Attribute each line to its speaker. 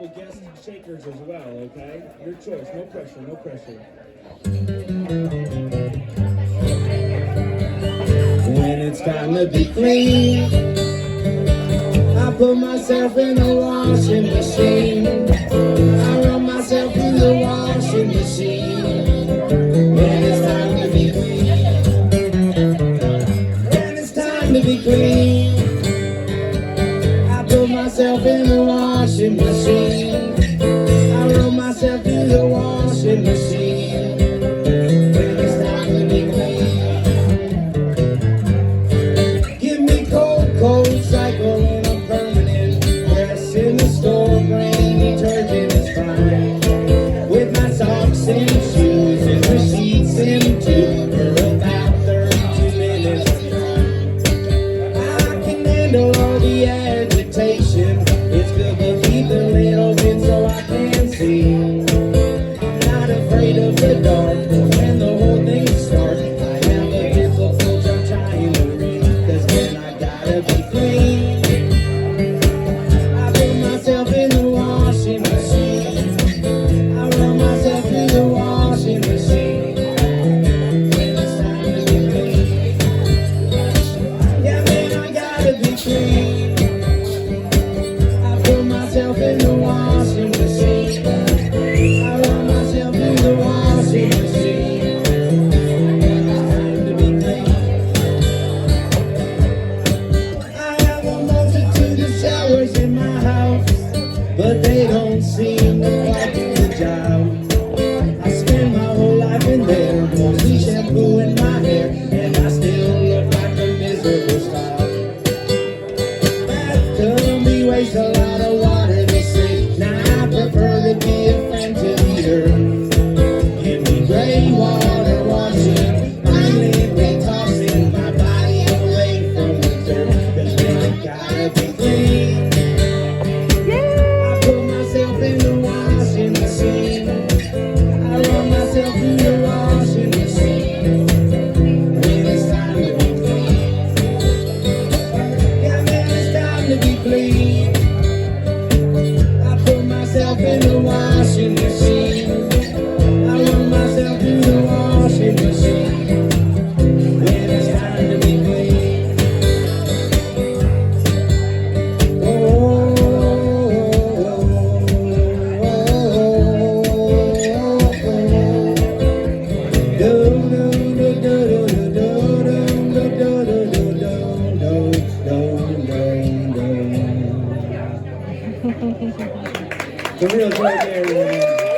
Speaker 1: Guest shakers as well, okay? Your choice, no pressure, no pressure. When it's time to be clean, I put myself in the washing machine. I run myself through the washing machine. When it's time to be clean, when it's time to be clean, I put myself in the washing machine. I run myself through the washing machine. When it's time to be clean, give me cold cycle and a permanent press in the store. Grain detergent is fine. With my socks and shoes and receipts in two for about 32 minutes. I can handle all the agitation. It's good to keep a little bit so I can see. I'm not afraid of the dark when the whole thing starts. I have a difficult time trying to read, 'cause then I gotta be clean. I put myself in the washing machine. I run myself through the washing machine. When it's time to be clean, yeah man, I gotta be clean. Myself in the washing machine. I run myself in the washing machine. When it's time to be clean, I have a multitude of showers in my house, but they don't seem to quite do the job. I spend my whole life in there, mostly shampoo in my hair, and I still look like a miserable slob. Bathtub, we waste a lot of water, they say. Now I prefer to be a friend to the earth. Give me gray water washing, violently tossing my body away from the dirt. 'Cause then I gotta be clean. I put myself in the washing machine. I run myself through the washing machine. When it's time to be clean, yeah man, it's time to be clean. I put myself in the washing machine. I run myself through the washing machine. When it's time to be clean. Oh, the real joy there.